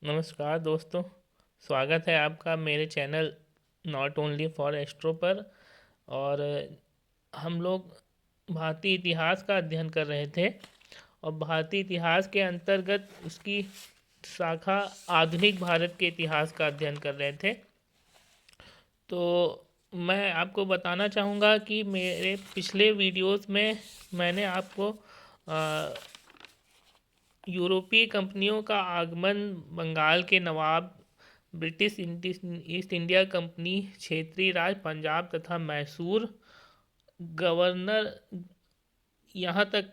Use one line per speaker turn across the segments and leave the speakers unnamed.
नमस्कार दोस्तों। स्वागत है आपका मेरे channel not only for astro पर। और हम लोग भारतीय इतिहास का अध्ययन कर रहे थे और भारतीय इतिहास के अंतर्गत उसकी शाखा आधुनिक भारत के इतिहास का अध्ययन कर रहे थे। तो मैं आपको बताना चाहूँगा कि मेरे पिछले वीडियोस में मैंने आपको यूरोपीय कंपनियों का आगमन, बंगाल के नवाब, ब्रिटिश ईस्ट इंडिया कंपनी, क्षेत्रीय राज पंजाब तथा मैसूर, गवर्नर, यहाँ तक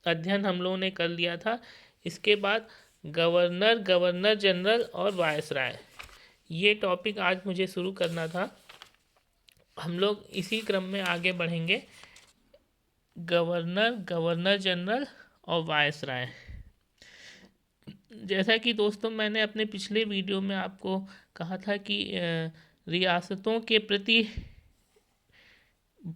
अध्ययन हम लोगों ने कर लिया था। इसके बाद गवर्नर, गवर्नर जनरल और वायसराय, ये टॉपिक आज मुझे शुरू करना था। हम लोग इसी क्रम में आगे बढ़ेंगे। गवर्नर, गवर्नर जनरल और वायसराय। जैसा कि दोस्तों मैंने अपने पिछले वीडियो में आपको कहा था कि रियासतों के प्रति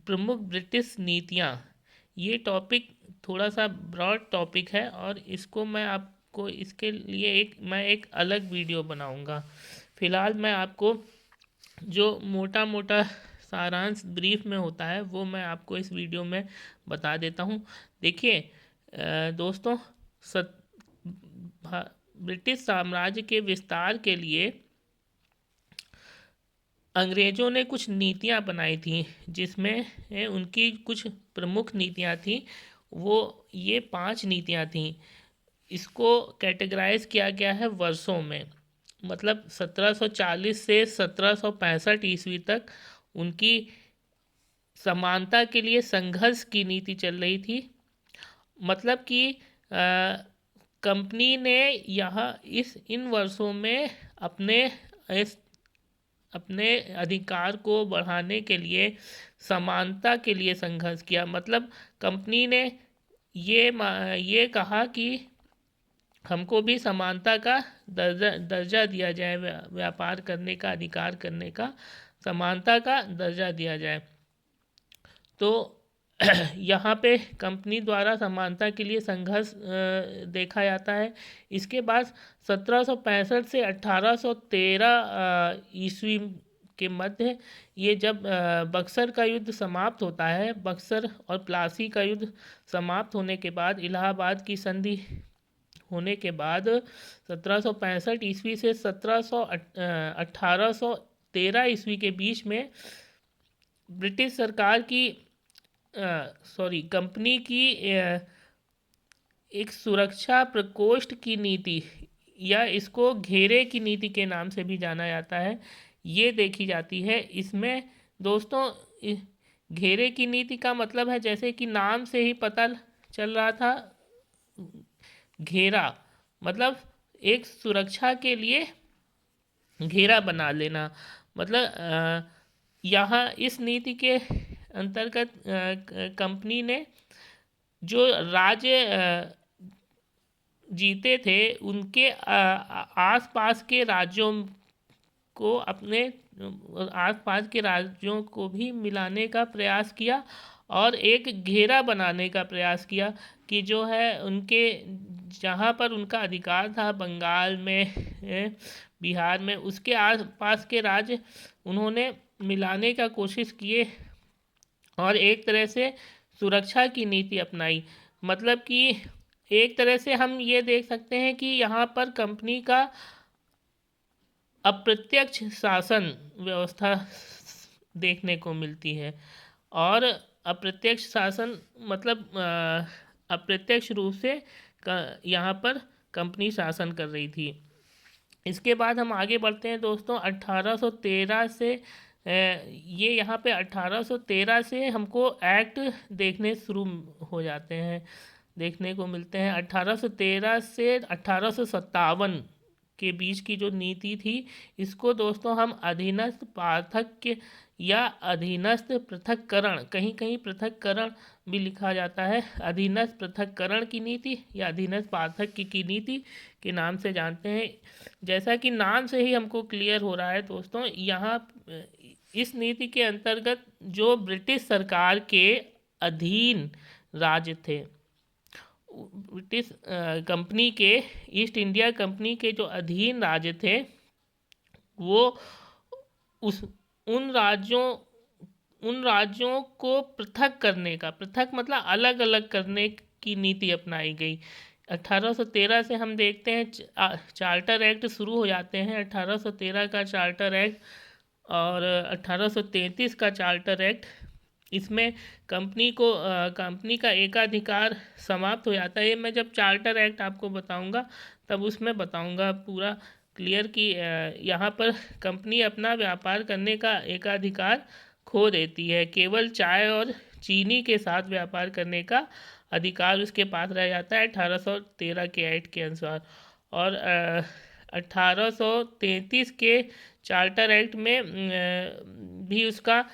प्रमुख ब्रिटिश नीतियाँ, ये टॉपिक थोड़ा सा ब्रॉड टॉपिक है और इसको मैं आपको इसके लिए मैं एक अलग वीडियो बनाऊंगा। फ़िलहाल मैं आपको जो मोटा मोटा सारांश ब्रीफ में होता है वो मैं आपको इस वीडियो में बता देता हूँ। देखिए दोस्तों, ब्रिटिश साम्राज्य के विस्तार के लिए अंग्रेज़ों ने कुछ नीतियाँ बनाई थी, जिसमें उनकी कुछ प्रमुख नीतियाँ थी। वो ये 5 नीतियाँ थीं। इसको कैटेगराइज किया गया है वर्षों में, मतलब 1740 से 1765 ईस्वी तक उनकी समानता के लिए संघर्ष की नीति चल रही थी। मतलब कि कंपनी ने यहाँ इन वर्षों में अपने अधिकार को बढ़ाने के लिए समानता के लिए संघर्ष किया। मतलब कंपनी ने ये कहा कि हमको भी समानता का दर्जा दिया जाए, व्यापार करने का, अधिकार करने का, समानता का दर्जा दिया जाए। तो यहाँ पे कंपनी द्वारा समानता के लिए संघर्ष देखा जाता है। इसके बाद 1765 से 1813 ईस्वी के मध्य, ये जब बक्सर का युद्ध समाप्त होता है, बक्सर और प्लासी का युद्ध समाप्त होने के बाद, इलाहाबाद की संधि होने के बाद 1765 ईस्वी से 1813 ईस्वी के बीच में ब्रिटिश सरकार की कंपनी की एक सुरक्षा प्रकोष्ठ की नीति, या इसको घेरे की नीति के नाम से भी जाना जाता है, ये देखी जाती है। इसमें दोस्तों घेरे की नीति का मतलब है, जैसे कि नाम से ही पता चल रहा था, घेरा मतलब एक सुरक्षा के लिए घेरा बना लेना। मतलब यहाँ इस नीति के अंतर्गत कंपनी ने जो राज्य जीते थे उनके आसपास के राज्यों को, अपने आसपास के राज्यों को भी मिलाने का प्रयास किया और एक घेरा बनाने का प्रयास किया कि जो है उनके जहाँ पर उनका अधिकार था, बंगाल में, बिहार में, उसके आसपास के राज्य उन्होंने मिलाने का कोशिश किए और एक तरह से सुरक्षा की नीति अपनाई। मतलब कि एक तरह से हम ये देख सकते हैं कि यहाँ पर कंपनी का अप्रत्यक्ष शासन व्यवस्था देखने को मिलती है। और अप्रत्यक्ष शासन मतलब अप्रत्यक्ष रूप से यहाँ पर कंपनी शासन कर रही थी। इसके बाद हम आगे बढ़ते हैं दोस्तों। 1813 से ये यहाँ पे 1813 से हमको एक्ट देखने शुरू हो जाते हैं, देखने को मिलते हैं। 1813 से 1857 के बीच की जो नीति थी, इसको दोस्तों हम अधीनस्थ पार्थक्य या अधीनस्थ पृथक्करण, कहीं कहीं पृथक्करण भी लिखा जाता है, अधीनस्थ पृथक्करण की नीति या अधीनस्थ पार्थक्य की नीति के नाम से जानते हैं। जैसा कि नाम से ही हमको क्लियर हो रहा है दोस्तों, यहाँ इस नीति के अंतर्गत जो ब्रिटिश सरकार के अधीन राज्य थे ब्रिटिश कंपनी के, ईस्ट इंडिया कंपनी के जो अधीन राज्य थे वो उस उन राज्यों को पृथक करने का, पृथक मतलब अलग अलग करने की नीति अपनाई गई। 1813 से हम देखते हैं चार्टर एक्ट शुरू हो जाते हैं। 1813 का चार्टर एक्ट और 1833 का चार्टर एक्ट, इसमें कंपनी का एकाधिकार समाप्त हो जाता है। ये मैं जब चार्टर एक्ट आपको बताऊंगा तब उसमें बताऊंगा पूरा क्लियर कि यहाँ पर कंपनी अपना व्यापार करने का एकाधिकार खो देती है। केवल चाय और चीनी के साथ व्यापार करने का अधिकार उसके पास रह जाता है 1813 के एक्ट के अनुसार। और 1833 के चार्टर एक्ट में भी उसका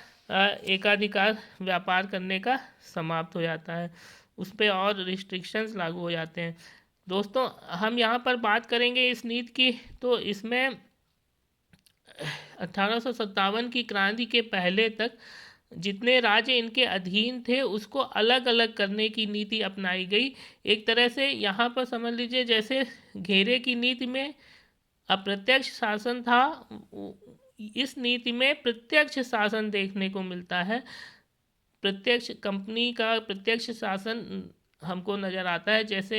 एकाधिकार व्यापार करने का समाप्त हो जाता है, उस पर और रिस्ट्रिक्शंस लागू हो जाते हैं। दोस्तों हम यहाँ पर बात करेंगे इस नीति की, तो इसमें 1857 की क्रांति के पहले तक जितने राज्य इनके अधीन थे उसको अलग अलग करने की नीति अपनाई गई। एक तरह से यहाँ पर समझ लीजिए जैसे घेरे की नीति में अप्रत्यक्ष शासन था, इस नीति में प्रत्यक्ष शासन देखने को मिलता है। प्रत्यक्ष कंपनी का प्रत्यक्ष शासन हमको नज़र आता है। जैसे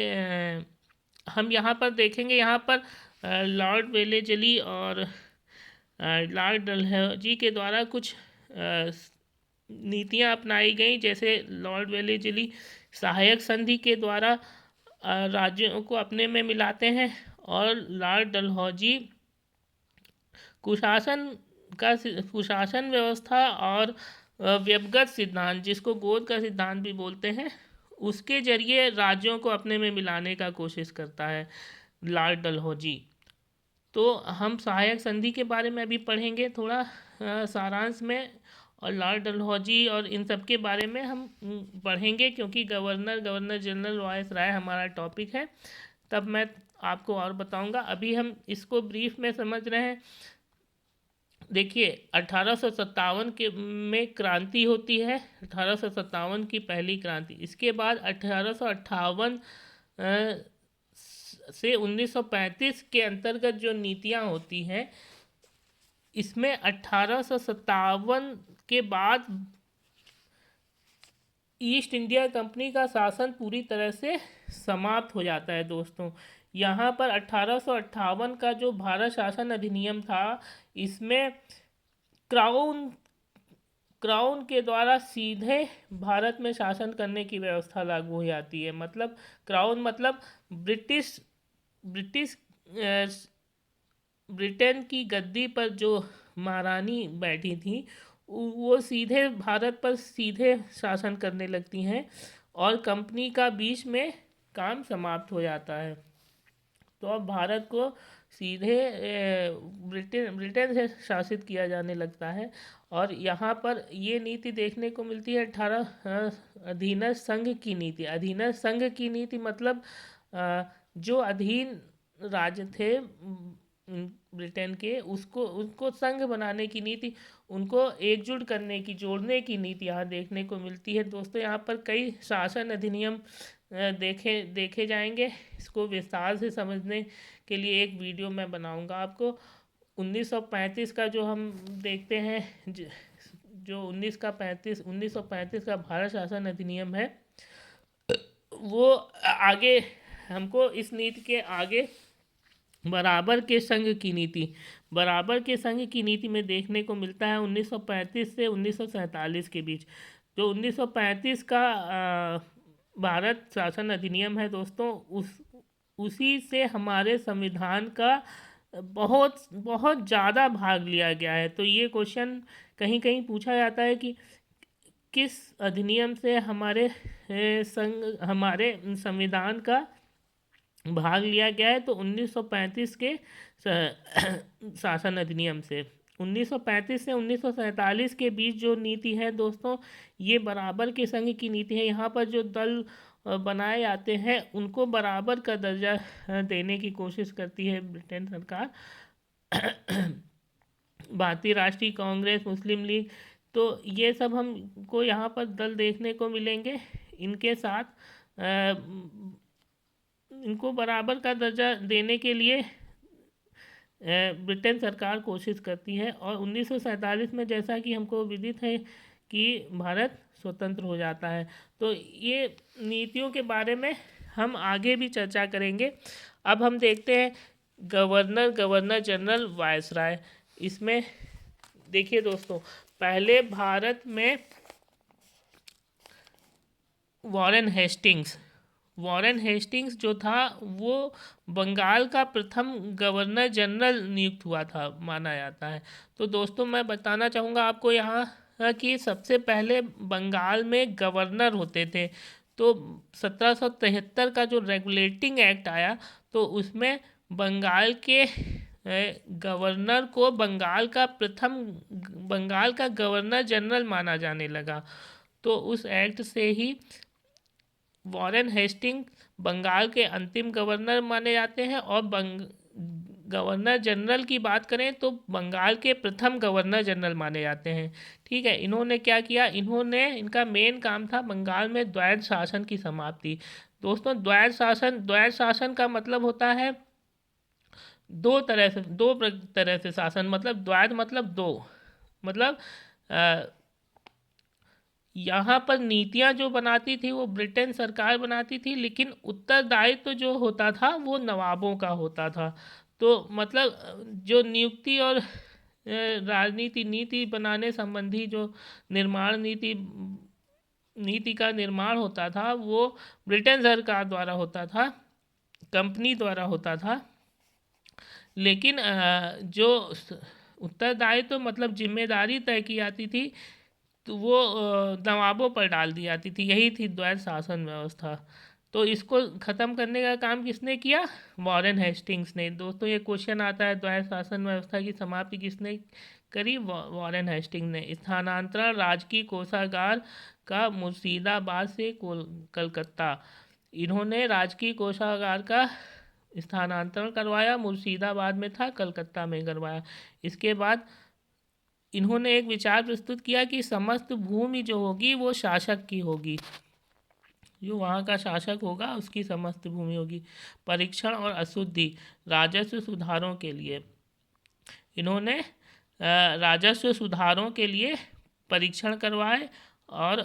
हम यहाँ पर देखेंगे, यहाँ पर लॉर्ड वेलेजली और लॉर्ड डलहौजी के द्वारा कुछ नीतियाँ अपनाई गई। जैसे लॉर्ड वेलेजली सहायक संधि के द्वारा राज्यों को अपने में मिलाते हैं और लॉर्ड डलहौजी कुशासन व्यवस्था और व्यवगत सिद्धांत, जिसको गोद का सिद्धांत भी बोलते हैं, उसके जरिए राज्यों को अपने में मिलाने का कोशिश करता है लॉर्ड डलहौजी। तो हम सहायक संधि के बारे में अभी पढ़ेंगे थोड़ा सारांश में, और लॉर्ड डलहौजी और इन सब के बारे में हम पढ़ेंगे क्योंकि गवर्नर जनरल वायसराय हमारा टॉपिक है, तब मैं आपको और बताऊंगा। अभी हम इसको ब्रीफ में समझ रहे हैं। देखिए 1857 के में क्रांति होती है, 1857 की पहली क्रांति। इसके बाद 1858 से 1935 के अंतर्गत जो नीतियाँ होती हैं, इसमें 1857 के बाद ईस्ट इंडिया कंपनी का शासन पूरी तरह से समाप्त हो जाता है। दोस्तों यहाँ पर 1858 का जो भारत शासन अधिनियम था, इसमें क्राउन के द्वारा सीधे भारत में शासन करने की व्यवस्था लागू हो जाती है। मतलब क्राउन मतलब ब्रिटेन की गद्दी पर जो महारानी बैठी थी, वो सीधे भारत पर सीधे शासन करने लगती हैं और कंपनी का बीच में काम समाप्त हो जाता है। तो अब भारत को सीधे ब्रिटेन से शासित किया जाने लगता है। और यहाँ पर ये नीति देखने को मिलती है 18 अधीनस्थ संघ की नीति। अधीनस्थ संघ की नीति मतलब जो अधीन राज्य थे ब्रिटेन के, उनको संघ बनाने की नीति, उनको एकजुट करने की, जोड़ने की नीति यहाँ देखने को मिलती है। दोस्तों यहाँ पर कई शासन अधिनियम देखे जाएंगे। इसको विस्तार से समझने के लिए एक वीडियो मैं बनाऊंगा आपको। 1935 का जो हम देखते हैं, जो 1935 का भारत शासन अधिनियम है, वो आगे हमको इस नीति के आगे बराबर के संघ की नीति में देखने को मिलता है 1935 से 1947 के बीच। जो 1935 का भारत शासन अधिनियम है दोस्तों, उसी से हमारे संविधान का बहुत ज़्यादा भाग लिया गया है। तो ये क्वेश्चन कहीं कहीं पूछा जाता है कि किस अधिनियम से हमारे संविधान का भाग लिया गया है। तो 1935 के शासन अधिनियम से। 1935 से 1947 के बीच जो नीति है दोस्तों, ये बराबर के संघ की नीति है। यहाँ पर जो दल बनाए जाते हैं उनको बराबर का दर्जा देने की कोशिश करती है ब्रिटेन सरकार। भारतीय राष्ट्रीय कांग्रेस, मुस्लिम लीग, तो ये सब हमको यहाँ पर दल देखने को मिलेंगे। इनके साथ इनको बराबर का दर्जा देने के लिए ब्रिटेन सरकार कोशिश करती है और 1947 में जैसा कि हमको विदित है कि भारत स्वतंत्र हो जाता है। तो ये नीतियों के बारे में हम आगे भी चर्चा करेंगे। अब हम देखते हैं गवर्नर, गवर्नर जनरल, वायसराय। इसमें देखिए दोस्तों, पहले भारत में वॉरेन हेस्टिंग्स जो था वो बंगाल का प्रथम गवर्नर जनरल नियुक्त हुआ था माना जाता है। तो दोस्तों मैं बताना चाहूँगा आपको यहाँ कि सबसे पहले बंगाल में गवर्नर होते थे। तो 1773 का जो रेगुलेटिंग एक्ट आया तो उसमें बंगाल के गवर्नर को बंगाल का गवर्नर जनरल माना जाने लगा। तो उस एक्ट से ही वॉरेन हेस्टिंग बंगाल के अंतिम गवर्नर माने जाते हैं और गवर्नर जनरल की बात करें तो बंगाल के प्रथम गवर्नर जनरल माने जाते हैं। ठीक है, इन्होंने क्या किया, इनका मेन काम था बंगाल में द्वैध शासन की समाप्ति। दोस्तों द्वैध शासन का मतलब होता है दो तरह से शासन, मतलब द्वैध मतलब दो, मतलब यहाँ पर नीतियाँ जो बनाती थी वो ब्रिटेन सरकार बनाती थी, लेकिन उत्तरदायित्व जो होता था वो नवाबों का होता था। तो मतलब जो नियुक्ति और नीति बनाने संबंधी जो नीति का निर्माण होता था वो ब्रिटेन सरकार द्वारा होता था, कंपनी द्वारा होता था। लेकिन जो उत्तरदायित्व मतलब जिम्मेदारी तय की जाती थी तो वो नवाबों पर डाल दी जाती थी। यही थी द्वैध शासन व्यवस्था। तो इसको ख़त्म करने का काम किसने किया, वॉरेन हेस्टिंग्स ने। दोस्तों ये क्वेश्चन आता है, द्वैध शासन व्यवस्था की समाप्ति किसने करी, वॉरेन हेस्टिंग्स ने। स्थानांतरण राजकीय कोषागार का मुर्शिदाबाद से कलकत्ता, इन्होंने राजकीय कोषागार का स्थानांतरण करवाया, मुर्शिदाबाद में था, कलकत्ता में करवाया। इसके बाद इन्होंने एक विचार प्रस्तुत किया कि समस्त भूमि जो होगी वो शासक की होगी, जो वहाँ का शासक होगा उसकी समस्त भूमि होगी। परीक्षण और अशुद्धि राजस्व सुधारों के लिए इन्होंने राजस्व सुधारों के लिए परीक्षण करवाए और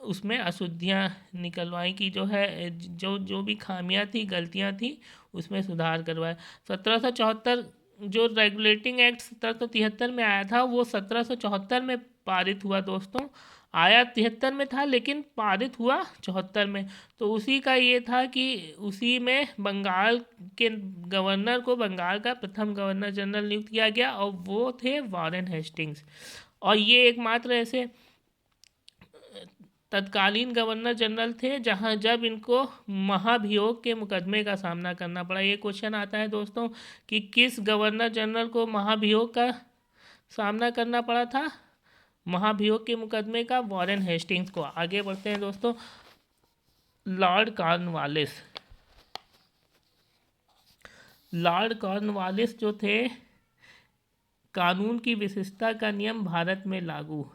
उसमें अशुद्धियाँ निकलवाई कि जो भी खामियां थी, गलतियां थी, उसमें सुधार करवाए। 1774 जो रेगुलेटिंग एक्ट 1773 में आया था वो 1774 में पारित हुआ। दोस्तों आया 73 में था लेकिन पारित हुआ 74 में। तो उसी का ये था कि उसी में बंगाल के गवर्नर को बंगाल का प्रथम गवर्नर जनरल नियुक्त किया गया और वो थे वॉरेन हेस्टिंग्स। और ये एकमात्र ऐसे तत्कालीन गवर्नर जनरल थे जब इनको महाभियोग के मुकदमे का सामना करना पड़ा। ये क्वेश्चन आता है दोस्तों कि किस गवर्नर जनरल को महाभियोग का सामना करना पड़ा था, महाभियोग के मुकदमे का वॉरेन हेस्टिंग्स को। आगे बढ़ते हैं दोस्तों, लॉर्ड कॉर्नवालिस जो थे, कानून की विशिष्टता का नियम भारत में लागू।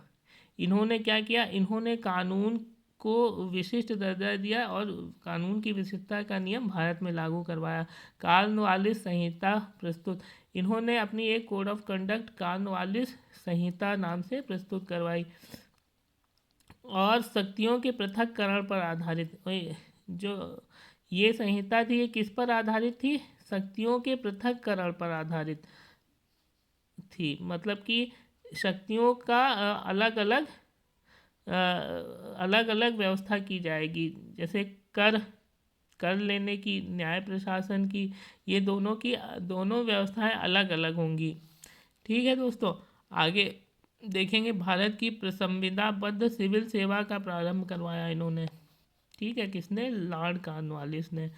इन्होंने क्या किया, इन्होंने कानून को विशिष्ट दर्जा दिया और कानून की विशिष्टता का नियम भारत में लागू करवाया। कॉर्नवालिस संहिता प्रस्तुत, इन्होंने अपनी एक कोड ऑफ कंडक्ट कॉर्नवालिस संहिता नाम से प्रस्तुत करवाई और शक्तियों के पृथक्करण पर आधारित। जो ये संहिता थी ये किस पर आधारित थी, शक्तियों के पृथक्करण पर आधारित थी। मतलब कि शक्तियों का अलग अलग व्यवस्था की जाएगी, जैसे कर लेने की, न्याय प्रशासन की, ये दोनों व्यवस्थाएं अलग अलग होंगी। ठीक है दोस्तों, आगे देखेंगे भारत की संविधाबद्ध सिविल सेवा का प्रारंभ करवाया इन्होंने। ठीक है, किसने, लॉर्ड कॉर्नवालिस ने।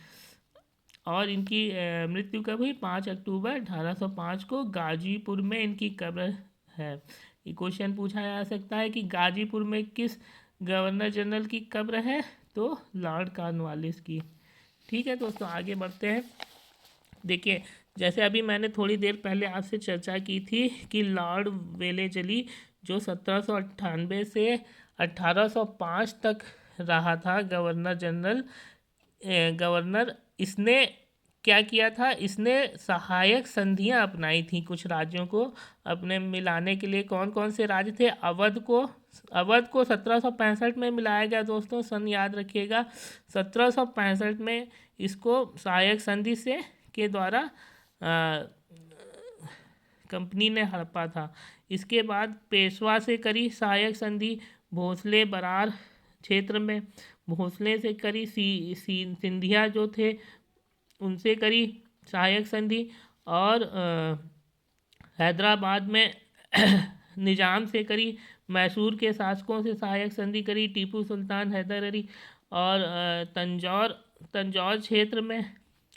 और इनकी मृत्यु कब हुई, 5 अक्टूबर 1805 को गाजीपुर में इनकी कब्र है। ये क्वेश्चन पूछा जा सकता है कि गाजीपुर में किस गवर्नर जनरल की कब्र है, तो लॉर्ड कॉर्नवालिस की। ठीक है दोस्तों, आगे बढ़ते हैं। देखिए जैसे अभी मैंने थोड़ी देर पहले आपसे चर्चा की थी कि लॉर्ड वेलेजली जो 1798 से 1805 तक रहा था गवर्नर इसने क्या किया था, इसने सहायक संधियां अपनाई थी कुछ राज्यों को अपने मिलाने के लिए। कौन कौन से राज्य थे? अवध को 1765 में मिलाया गया दोस्तों, सन याद रखिएगा 1765 में इसको सहायक संधि से के द्वारा कंपनी ने हड़पा था। इसके बाद पेशवा से करी सहायक संधि, भोसले बरार क्षेत्र में भोसले से करी, सिंधिया जो थे उनसे करी सहायक संधि, और हैदराबाद में निजाम से करी, मैसूर के शासकों से सहायक संधि करी, टीपू सुल्तान, हैदर अली, और तंजौर क्षेत्र में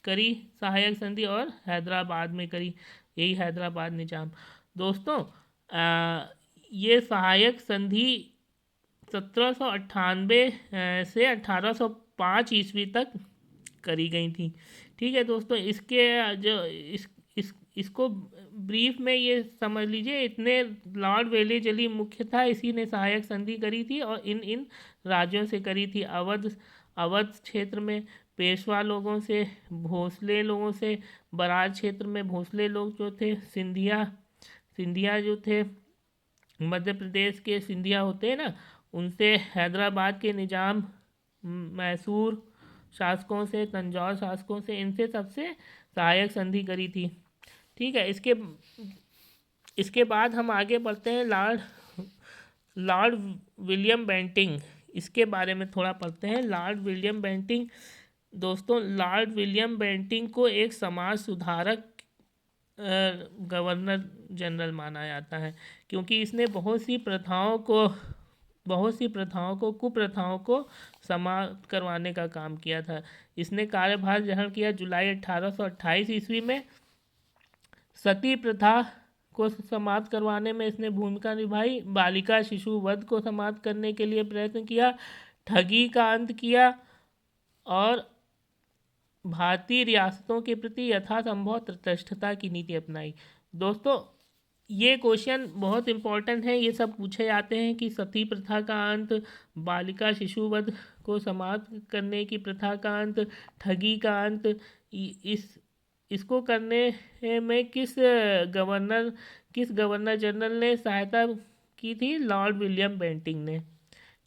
करी सहायक संधि, और हैदराबाद में करी, यही हैदराबाद निजाम। दोस्तों ये सहायक संधि 1798 से 1805 ईस्वी तक करी गई थी। ठीक है दोस्तों, इसके जो इसको ब्रीफ में ये समझ लीजिए, इतने लॉर्ड वेलेजली मुख्य था, इसी ने सहायक संधि करी थी और इन राज्यों से करी थी। अवध क्षेत्र में पेशवा लोगों से, भोसले लोगों से, बरार क्षेत्र में भोसले लोग जो थे, सिंधिया जो थे मध्य प्रदेश के सिंधिया होते हैं ना, उनसे, हैदराबाद के निजाम, मैसूर शासकों से, तंजौर शासकों से, इनसे सबसे सहायक संधि करी थी। ठीक है, इसके बाद हम आगे बढ़ते हैं लॉर्ड विलियम बेंटिंक, इसके बारे में थोड़ा पढ़ते हैं। लॉर्ड विलियम बेंटिंक दोस्तों, लॉर्ड विलियम बेंटिंक को एक समाज सुधारक गवर्नर जनरल माना जाता है, क्योंकि इसने बहुत सी प्रथाओं को कुप्रथाओं को समाप्त करवाने का काम किया था। इसने कार्यभार ग्रहण किया जुलाई 1828 ईस्वी में। सती प्रथा को समाप्त करवाने में इसने भूमिका निभाई, बालिका शिशु वध को समाप्त करने के लिए प्रयत्न किया, ठगी का अंत किया, और भारतीय रियासतों के प्रति यथासंभव तटस्थता की नीति अपनाई। दोस्तों ये क्वेश्चन बहुत इम्पोर्टेंट है, ये सब पूछे जाते हैं कि सती प्रथा का अंत, बालिका शिशुवध को समाप्त करने की प्रथा का अंत, ठगी का अंत, इसको करने में किस गवर्नर जनरल ने सहायता की थी? लॉर्ड विलियम बेंटिंक ने।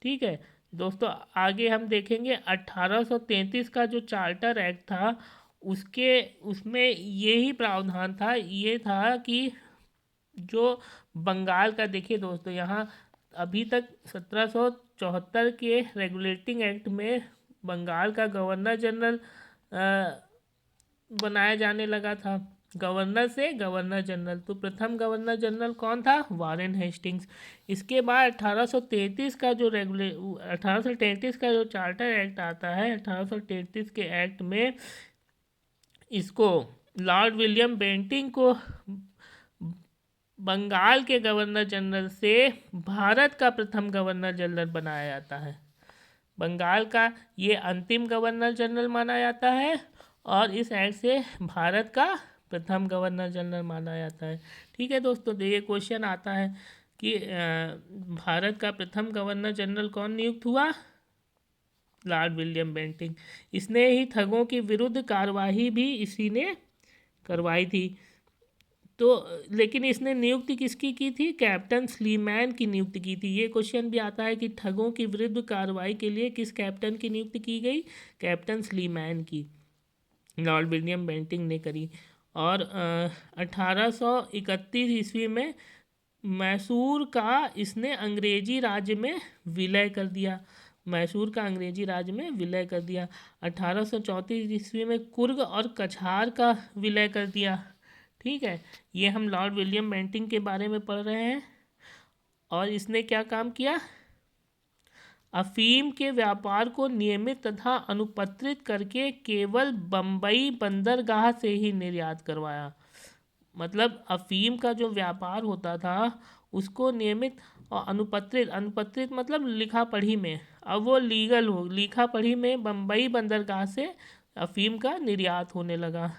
ठीक है दोस्तों, आगे हम देखेंगे 1833 का जो चार्टर एक्ट था उसमें यही प्रावधान था, ये था कि जो बंगाल का, देखिए दोस्तों यहाँ अभी तक 1774 के रेगुलेटिंग एक्ट में बंगाल का गवर्नर जनरल बनाया जाने लगा था, गवर्नर से गवर्नर जनरल। तो प्रथम गवर्नर जनरल कौन था? Warren Hastings. इसके बाद 1833 का जो चार्टर एक्ट आता है, 1833 के एक्ट में इसको लॉर्ड विलियम बेंटिंक को बंगाल के गवर्नर जनरल से भारत का प्रथम गवर्नर जनरल बनाया जाता है। बंगाल का ये अंतिम गवर्नर जनरल माना जाता है और इस एक्ट से भारत का प्रथम गवर्नर जनरल माना जाता है। ठीक है दोस्तों, तो ये क्वेश्चन आता है कि भारत का प्रथम गवर्नर जनरल कौन नियुक्त हुआ? Lord William Bentinck. इसने ही ठगों की विरुद्ध कार्यवाही भी इसी ने करवाई थी। तो लेकिन इसने नियुक्ति किसकी की थी? कैप्टन स्लीमैन की नियुक्ति की थी। ये क्वेश्चन भी आता है कि ठगों की विरुद्ध कार्रवाई के लिए किस कैप्टन की नियुक्ति की गई? कैप्टन स्लीमैन की लॉर्ड विलियम बेंटिंक ने करी। और 1831 ईस्वी में मैसूर का इसने अंग्रेजी राज्य में विलय कर दिया। मैसूर का अंग्रेजी राज्य में विलय कर दिया। 1834 ईस्वी में कुर्ग और कछार का विलय कर दिया। ठीक है, ये हम लॉर्ड विलियम बेंटिंक के बारे में पढ़ रहे हैं। और इसने क्या काम किया? अफीम के व्यापार को नियमित तथा अनुपत्रित करके केवल बम्बई बंदरगाह से ही निर्यात करवाया। मतलब अफीम का जो व्यापार होता था उसको नियमित और अनुपत्रित मतलब लिखा पढ़ी में, अब वो लीगल हो, लिखा पढ़ी में बम्बई बंदरगाह से अफीम का निर्यात होने लगा।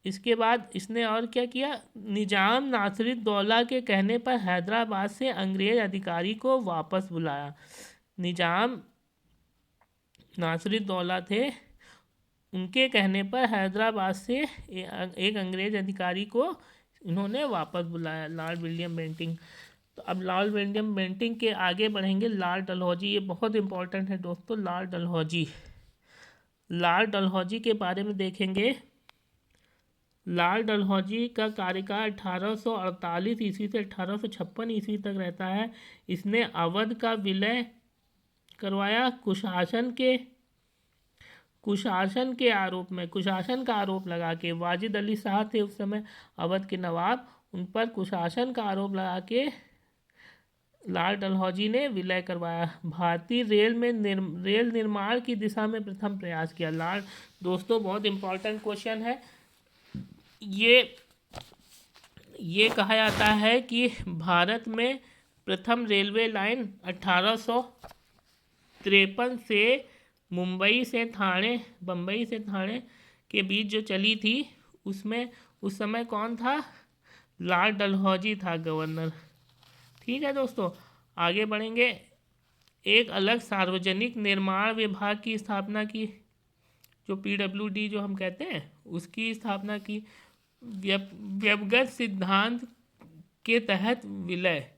इसके बाद इसने और क्या किया? निजाम नासिरुद्दौला के कहने पर हैदराबाद से अंग्रेज अधिकारी को वापस बुलाया। निजाम नासिरुद्दौला थे, उनके कहने पर हैदराबाद से एक अंग्रेज अधिकारी को इन्होंने वापस बुलाया, लॉर्ड विलियम बेंटिंक। तो अब लॉर्ड विलियम बेंटिंक के आगे बढ़ेंगे लॉर्ड डलहौजी, ये बहुत इंपॉर्टेंट है दोस्तों। लॉर्ड डलहौजी, लॉर्ड डलहौजी के बारे में देखेंगे। लॉर्ड डलहौजी का कार्यकाल 1848 ईस्वी से 1856 ईस्वी तक रहता है। इसने अवध का विलय करवाया। कुशासन का आरोप लगा के, वाजिद अली शाह थे उस समय अवध के नवाब, उन पर कुशासन का आरोप लगा के लॉर्ड डलहौजी ने विलय करवाया। भारतीय रेल निर्माण की दिशा में प्रथम प्रयास किया। लॉर्ड, दोस्तों बहुत इंपॉर्टेंट क्वेश्चन है ये कहा जाता है कि भारत में प्रथम रेलवे लाइन 1853 से बम्बई से थाने के बीच जो चली थी, उसमें उस समय कौन था? लॉर्ड डलहौजी था गवर्नर। ठीक है दोस्तों, आगे बढ़ेंगे। एक अलग सार्वजनिक निर्माण विभाग की स्थापना की, जो PWD जो हम कहते हैं, उसकी स्थापना की। व्यवगत सिद्धांत के तहत विलय,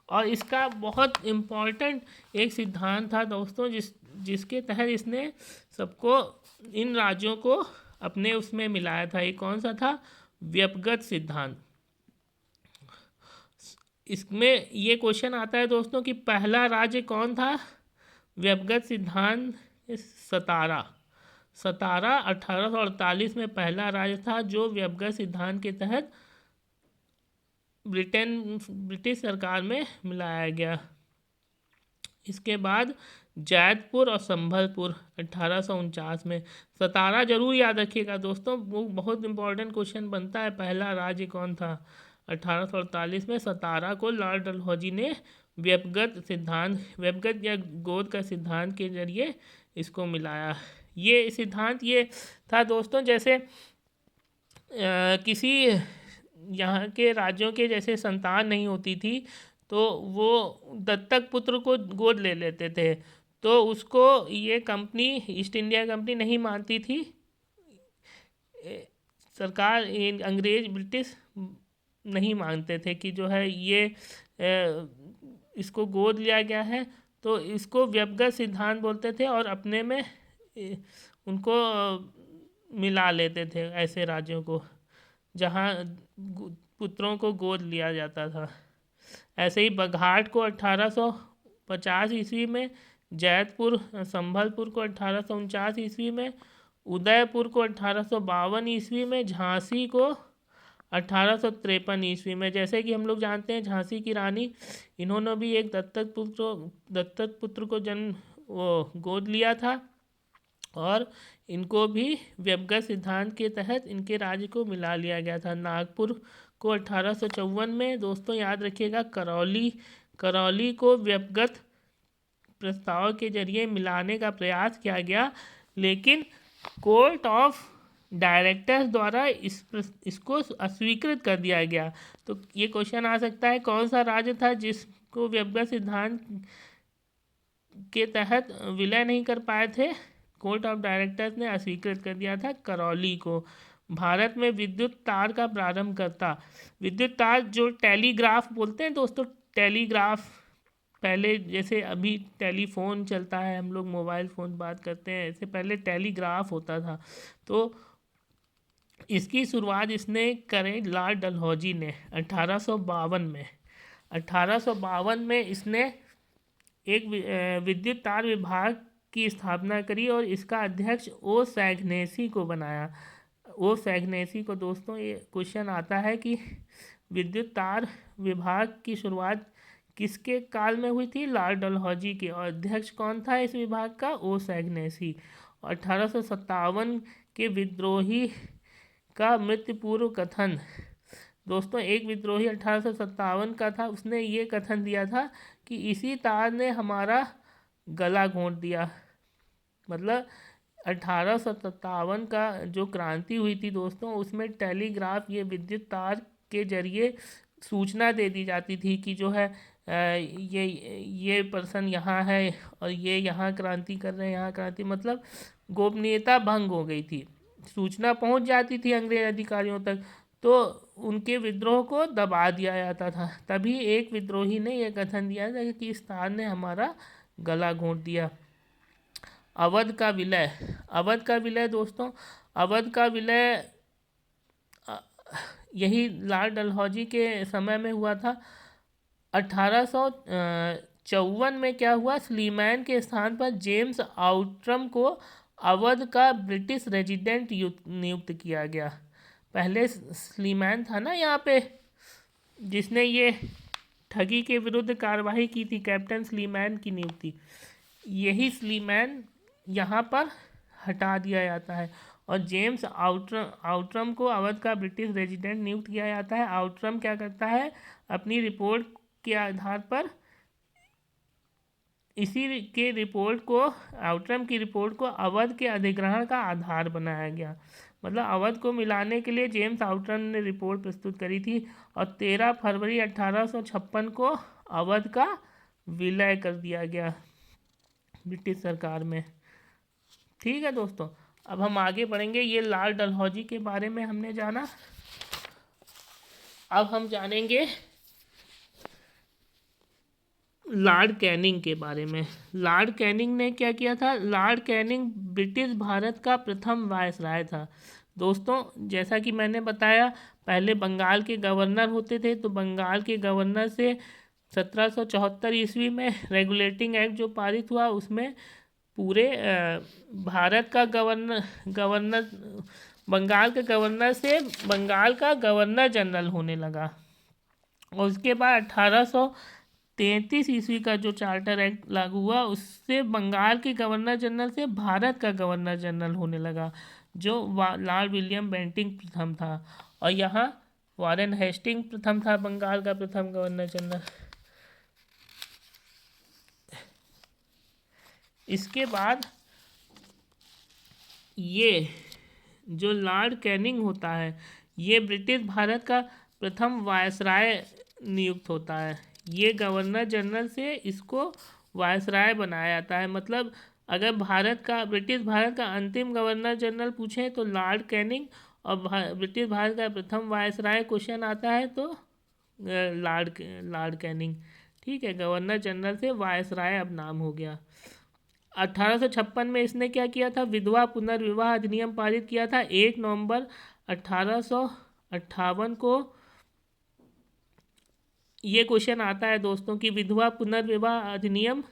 और इसका बहुत इम्पोर्टेंट एक सिद्धांत था दोस्तों, जिसके तहत इसने सबको, इन राज्यों को अपने उसमें मिलाया था। ये कौन सा था? व्यवगत सिद्धांत। इसमें ये क्वेश्चन आता है दोस्तों कि पहला राज्य कौन था व्यवगत सिद्धांत? सतारा 1848 में पहला राज्य था जो व्यवगत सिद्धांत के तहत ब्रिटिश सरकार में मिलाया गया। इसके बाद जैतपुर और संभलपुर 1849 में। सतारा जरूर याद रखिएगा दोस्तों, वो बहुत इंपॉर्टेंट क्वेश्चन बनता है। पहला राज्य कौन था? 1848 में सतारा को लॉर्ड डलहौजी ने व्यवगत या गोद का सिद्धांत के जरिए इसको मिलाया। ये सिद्धांत ये था दोस्तों, जैसे किसी यहाँ के राज्यों के जैसे संतान नहीं होती थी, तो वो दत्तक पुत्र को गोद ले लेते थे, तो उसको ये कंपनी, ईस्ट इंडिया कंपनी नहीं मानती थी। सरकार, अंग्रेज, ब्रिटिश नहीं मानते थे कि जो है ये इसको गोद लिया गया है, तो इसको व्यवगत सिद्धांत बोलते थे और अपने में उनको मिला लेते थे, ऐसे राज्यों को जहाँ पुत्रों को गोद लिया जाता था। ऐसे ही बघाट को 1850 ईस्वी में, जैतपुर संभलपुर को 1849 ईस्वी में, उदयपुर को 1852 ईस्वी में, झांसी को 1853 ईस्वी में। जैसे कि हम लोग जानते हैं झांसी की रानी, इन्होंने भी एक दत्तक पुत्र को गोद लिया था, और इनको भी व्यवगत सिद्धांत के तहत इनके राज्य को मिला लिया गया था। नागपुर को 1854 में, दोस्तों याद रखिएगा, करौली को व्यवगत प्रस्ताव के जरिए मिलाने का प्रयास किया गया, लेकिन कोर्ट ऑफ डायरेक्टर्स द्वारा इसको अस्वीकृत कर दिया गया। तो ये क्वेश्चन आ सकता है, कौन सा राज्य था जिसको व्यवगत सिद्धांत के तहत विलय नहीं कर पाए थे? कोर्ट ऑफ डायरेक्टर्स ने अस्वीकृत कर दिया था करौली को। भारत में विद्युत तार का प्रारंभ करता, विद्युत तार जो टेलीग्राफ बोलते हैं दोस्तों, टेलीग्राफ, पहले जैसे अभी टेलीफोन चलता है, हम लोग मोबाइल फ़ोन बात करते हैं, ऐसे पहले टेलीग्राफ होता था। तो इसकी शुरुआत इसने करे लॉर्ड डलहौजी ने 1852 में। 1852 में इसने एक विद्युत तार विभाग की स्थापना करी और इसका अध्यक्ष ओ सैग्नेसी को बनाया। ओ सैग्नेसी को, दोस्तों ये क्वेश्चन आता है कि विद्युत तार विभाग की शुरुआत किसके काल में हुई थी? लॉर्ड डलहौजी के। और अध्यक्ष कौन था इस विभाग का? ओ सैग्नेसी। 1857 के विद्रोही का मृत्यु पूर्व कथन, दोस्तों एक विद्रोही 1857 का था, उसने ये कथन दिया था कि इसी तार ने हमारा गला घोंट दिया। मतलब 1857 का जो क्रांति हुई थी दोस्तों, उसमें टेलीग्राफ, ये विद्युत तार के जरिए सूचना दे दी जाती थी कि जो है ये पर्सन यहाँ है और ये यहाँ क्रांति कर रहे हैं, यहाँ क्रांति, मतलब गोपनीयता भंग हो गई थी, सूचना पहुंच जाती थी अंग्रेज अधिकारियों तक, तो उनके विद्रोह को दबा दिया जाता था। तभी एक विद्रोही ने यह कथन दिया था कि इस तार ने हमारा गला घोंट दिया। अवध का विलय। अवध का विलय दोस्तों, अवध का विलय यही लाल डलहौजी के समय में हुआ था। 1854 में क्या हुआ, स्लीमैन के स्थान पर जेम्स आउट्रम को अवध का ब्रिटिश रेजिडेंट नियुक्त किया गया। पहले स्लीमैन था ना यहाँ पे, जिसने ये ठगी के विरुद्ध कार्रवाई की थी, कैप्टन स्लीमैन की नियुक्ति, यही स्लीमैन यहाँ पर हटा दिया जाता है और जेम्स आउट्रम को अवध का ब्रिटिश रेजिडेंट नियुक्त किया जाता है। आउट्रम क्या करता है, अपनी रिपोर्ट के आधार पर, इसी के रिपोर्ट को, आउट्रम की रिपोर्ट को अवध के अधिग्रहण का आधार बनाया गया। मतलब अवध को मिलाने के लिए जेम्स आउट्रम ने रिपोर्ट प्रस्तुत करी थी और 13 फरवरी 1856 को अवध का विलय कर दिया गया ब्रिटिश सरकार में। ठीक है दोस्तों, अब हम आगे बढ़ेंगे। ये लाल डलहौजी के बारे में हमने जाना। अब हम जानेंगे लॉर्ड कैनिंग के बारे में। लॉर्ड कैनिंग ने क्या किया था, लॉर्ड कैनिंग ब्रिटिश भारत का प्रथम वायसराय था। दोस्तों जैसा कि मैंने बताया, पहले बंगाल के गवर्नर होते थे, तो बंगाल के गवर्नर से 1774 ईस्वी में रेगुलेटिंग एक्ट जो पारित हुआ, उसमें पूरे भारत का गवर्नर बंगाल के गवर्नर से बंगाल का गवर्नर जनरल होने लगा। और उसके बाद 1833 ईस्वी का जो चार्टर एक्ट लागू हुआ, उससे बंगाल के गवर्नर जनरल से भारत का गवर्नर जनरल होने लगा, जो लॉर्ड विलियम बेंटिंग प्रथम था। और यहाँ वारेन हेस्टिंग प्रथम था, बंगाल का प्रथम गवर्नर जनरल। इसके बाद ये जो लॉर्ड कैनिंग होता है, ये ब्रिटिश भारत का प्रथम वायसराय नियुक्त होता है। ये गवर्नर जनरल से इसको वायसराय बनाया जाता है। मतलब अगर ब्रिटिश भारत का अंतिम गवर्नर जनरल पूछे तो लॉर्ड कैनिंग, और ब्रिटिश भारत का प्रथम वायसराय क्वेश्चन आता है तो लॉर्ड कैनिंग। ठीक है, गवर्नर जनरल से वायसराय अब नाम हो गया। 1856 में इसने क्या किया था, विधवा पुनर्विवाह अधिनियम पारित किया था। 1 नवंबर 1858 को ये क्वेश्चन आता है दोस्तों कि विधवा पुनर्विवाह अधिनियम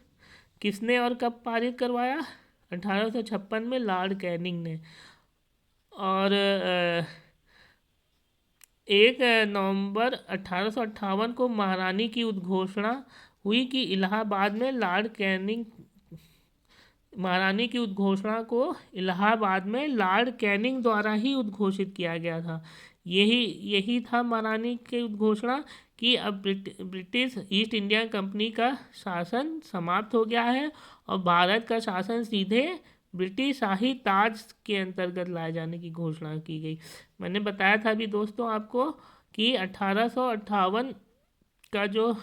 किसने और कब पारित करवाया, 1856 में लॉर्ड कैनिंग ने। और 1 नवंबर 1858 को महारानी की उद्घोषणा हुई कि इलाहाबाद में महारानी की उद्घोषणा को इलाहाबाद में लॉर्ड कैनिंग द्वारा ही उद्घोषित किया गया था। यही था महारानी की उद्घोषणा कि अब ब्रिटिश ईस्ट इंडिया कंपनी का शासन समाप्त हो गया है और भारत का शासन सीधे ब्रिटिश शाही ताज के अंतर्गत लाए जाने की घोषणा की गई। मैंने बताया था अभी दोस्तों आपको कि 1858 का जो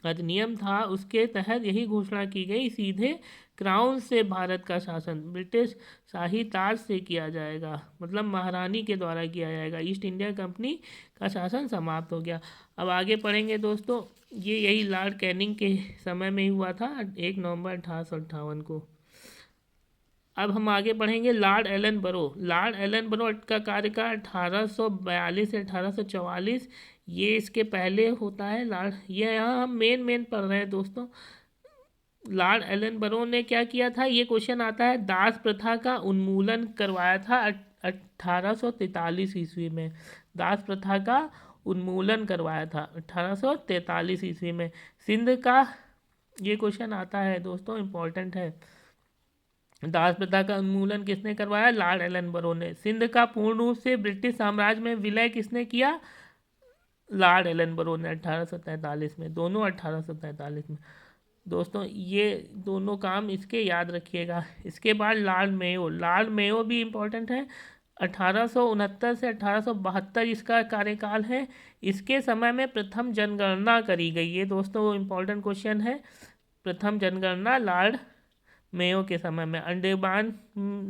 अधिनियम था, उसके तहत यही घोषणा की गई, सीधे क्राउन से भारत का शासन ब्रिटिश शाही ताज से किया जाएगा, मतलब महारानी के द्वारा किया जाएगा। ईस्ट इंडिया कंपनी का शासन समाप्त हो गया। अब आगे पढ़ेंगे दोस्तों, यही लॉर्ड कैनिंग के समय में ही हुआ था, 1 नवंबर 1858 को। अब हम आगे बढ़ेंगे लॉर्ड एलन बरो। लॉर्ड एलन बरो का कार्यकाल 1842 से 1844, ये इसके पहले होता है। ये यहाँ हम मेन पढ़ रहे हैं दोस्तों। लॉर्ड एलन बरो ने क्या किया था, ये क्वेश्चन आता है, दास प्रथा का उन्मूलन करवाया था 1843 ईस्वी में। दास प्रथा का उन्मूलन करवाया था 1843 ईस्वी में। सिंध का ये क्वेश्चन आता है दोस्तों, इम्पोर्टेंट है। दास प्रथा का उन्मूलन किसने करवाया, लॉर्ड एलन बरो ने। सिंध का पूर्ण रूप से ब्रिटिश साम्राज्य में विलय किसने किया, लॉर्ड एलन बरो ने 1843 में। दोनों 1843 में दोस्तों, ये दोनों काम इसके याद रखिएगा। इसके बाद लॉर्ड मेयो भी इम्पोर्टेंट है। 1869 से 1872 इसका कार्यकाल है। इसके समय में प्रथम जनगणना करी गई है दोस्तों, वो इम्पोर्टेंट क्वेश्चन है। प्रथम जनगणना लॉर्ड मेयो के समय में। अंडमान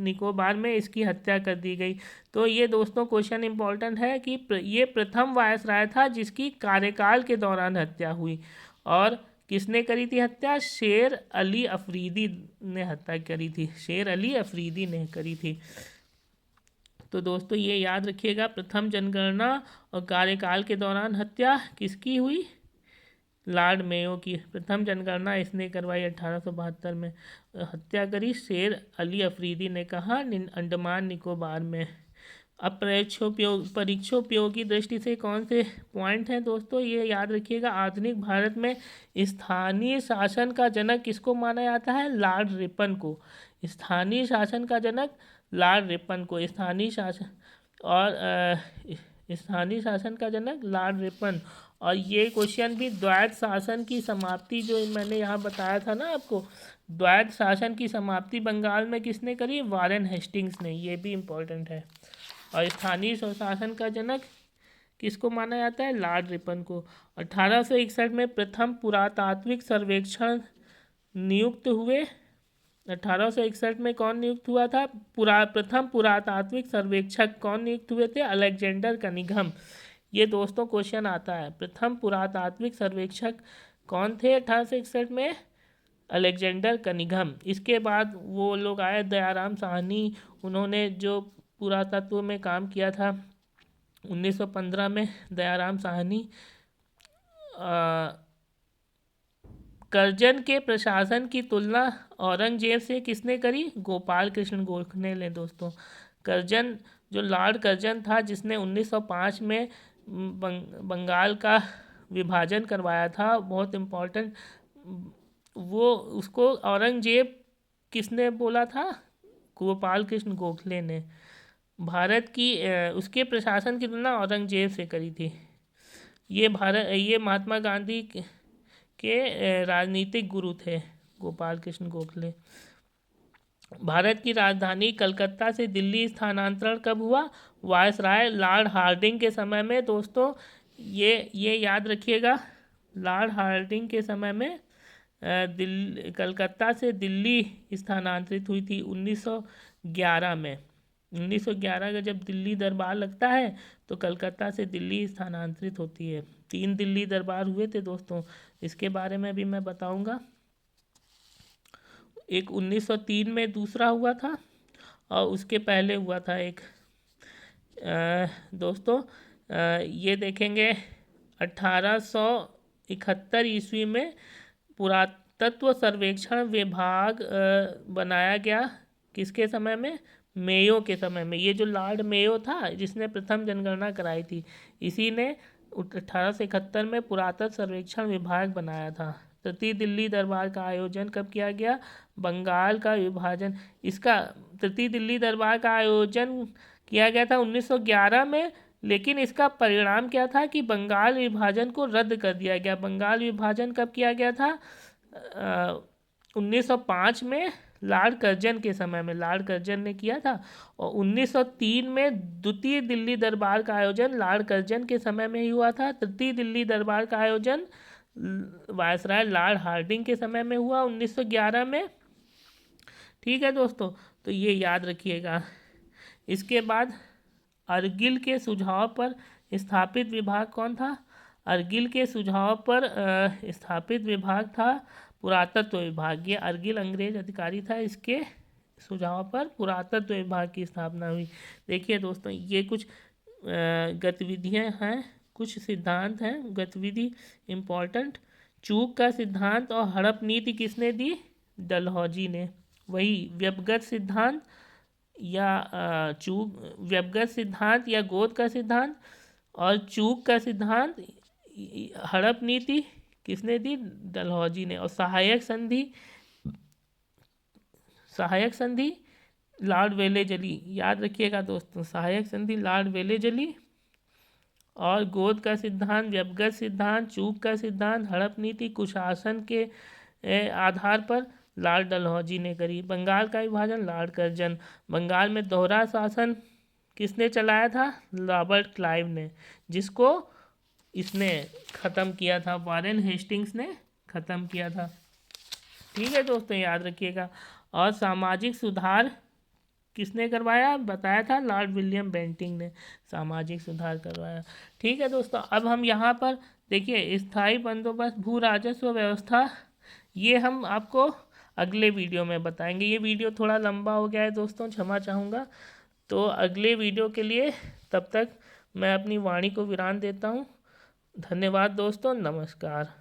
निकोबार में इसकी हत्या कर दी गई। तो ये दोस्तों क्वेश्चन इंपॉर्टेंट है कि ये प्रथम वायसराय था जिसकी कार्यकाल के दौरान हत्या हुई। और किसने करी थी हत्या? शेर अली अफरीदी ने हत्या करी थी, शेर अली अफरीदी ने करी थी। तो दोस्तों ये याद रखिएगा, प्रथम जनगणना और कार्यकाल के दौरान हत्या किसकी हुई? लॉर्ड मेयो की। प्रथम जनगणना इसने करवाई 1872 में। हत्या करी शेर अली अफरीदी ने, कहा अंडमान निकोबार में। अब परीक्षोपयोगी दृष्टि से कौन से पॉइंट हैं दोस्तों, ये याद रखिएगा। आधुनिक भारत में स्थानीय शासन का जनक किसको माना जाता है? लॉर्ड रिपन को। स्थानीय शासन का जनक लॉर्ड रिपन को। स्थानीय शासन का जनक लॉर्ड रिपन। और ये क्वेश्चन भी द्वैध शासन की समाप्ति, जो मैंने यहाँ बताया था ना आपको, द्वैध शासन की समाप्ति बंगाल में किसने करी? वारेन हेस्टिंग्स ने। ये भी इम्पोर्टेंट है। और स्थानीय स्वशासन का जनक किसको माना जाता है? लॉर्ड रिपन को। 1861 में प्रथम पुरातात्विक सर्वेक्षण नियुक्त हुए। 1861 में कौन नियुक्त हुआ था? प्रथम पुरातात्विक सर्वेक्षक कौन नियुक्त हुए थे? Alexander Cunningham. ये दोस्तों क्वेश्चन आता है, प्रथम पुरातात्विक सर्वेक्षक कौन थे 1861 में? Alexander Cunningham. इसके बाद वो लोग आए दयाराम साहनी, उन्होंने जो पुरातत्व में काम किया था 1915 में दयाराम साहनी। करजन के प्रशासन की तुलना औरंगजेब से किसने करी? गोपाल कृष्ण गोखले ने। दोस्तों करजन, जो लॉर्ड करजन था जिसने 1905 में बंगाल का विभाजन करवाया था, बहुत इम्पोर्टेंट, वो उसको औरंगजेब किसने बोला था? गोपाल कृष्ण गोखले ने। भारत की उसके प्रशासन की तुलना औरंगजेब से करी थी। ये महात्मा गांधी के राजनीतिक गुरु थे गोपाल कृष्ण गोखले। भारत की राजधानी कलकत्ता से दिल्ली स्थानांतरण कब हुआ? वायसराय लॉर्ड हार्डिंग के समय में। दोस्तों ये याद रखिएगा, लॉर्ड हार्डिंग के समय में कलकत्ता से दिल्ली स्थानांतरित हुई थी 1911 में। 1911 का जब दिल्ली दरबार लगता है तो कलकत्ता से दिल्ली स्थानांतरित होती है। 3 दिल्ली दरबार हुए थे दोस्तों, इसके बारे में भी मैं बताऊंगा। एक 1903 में दूसरा हुआ था और उसके पहले हुआ था एक। दोस्तों ये देखेंगे 1871 ईस्वी में पुरातत्व सर्वेक्षण विभाग बनाया गया। किसके समय में? मेयो के समय में। ये जो लॉर्ड मेयो था जिसने प्रथम जनगणना कराई थी, इसी ने 1871 में पुरातत्व सर्वेक्षण विभाग बनाया था। तृतीय दिल्ली दरबार का आयोजन कब किया गया? बंगाल का विभाजन, इसका तृतीय दिल्ली दरबार का आयोजन किया गया था 1911 में, लेकिन इसका परिणाम क्या था कि बंगाल विभाजन को रद्द कर दिया गया। बंगाल विभाजन कब किया गया था? 1905 में लॉर्ड कर्जन के समय में, लॉर्ड कर्जन ने किया था। और 1903 में द्वितीय दिल्ली दरबार का आयोजन लॉर्ड कर्जन के समय में ही हुआ था। तृतीय दिल्ली दरबार का आयोजन वायसराय लॉर्ड हार्डिंग के समय में हुआ 1911 में। ठीक है दोस्तों, तो ये याद रखिएगा। इसके बाद अर्गिल के सुझाव पर स्थापित विभाग कौन था? अर्गिल के सुझाव पर स्थापित विभाग था पुरातत्व विभाग। ये अर्गिल अंग्रेज अधिकारी था, इसके सुझाव पर पुरातत्व विभाग की स्थापना हुई। देखिए दोस्तों, ये कुछ गतिविधियां हैं, कुछ सिद्धांत हैं, गतिविधि इम्पोर्टेंट। चूक का सिद्धांत और हड़प नीति किसने दी? डलहौजी ने। वही व्यपगत सिद्धांत या व्यपगत सिद्धांत या गोद का सिद्धांत और चूक का सिद्धांत, हड़प नीति किसने दी? डलहौजी ने। और सहायक संधि लॉर्ड वेलेजली। याद रखिएगा दोस्तों, सहायक संधि लॉर्ड वेलेजली। और गोद का सिद्धांत, व्यपगत सिद्धांत, चूक का सिद्धांत, हड़प नीति कुशासन के आधार पर लॉर्ड डलहौजी ने करी। बंगाल का विभाजन लॉर्ड कर्जन। बंगाल में दोहरा शासन किसने चलाया था? रॉबर्ट क्लाइव ने, जिसको इसने ख़त्म किया था, वारेन हेस्टिंग्स ने ख़त्म किया था। ठीक है दोस्तों, याद रखिएगा। और सामाजिक सुधार किसने करवाया, बताया था लॉर्ड विलियम बेंटिंक ने सामाजिक सुधार करवाया। ठीक है दोस्तों, अब हम यहाँ पर देखिए स्थायी बंदोबस्त भू राजस्व व्यवस्था, ये हम आपको अगले वीडियो में बताएंगे। ये वीडियो थोड़ा लंबा हो गया है दोस्तों, क्षमा चाहूँगा। तो अगले वीडियो के लिए तब तक मैं अपनी वाणी को विराम देता हूँ। धन्यवाद दोस्तों, नमस्कार।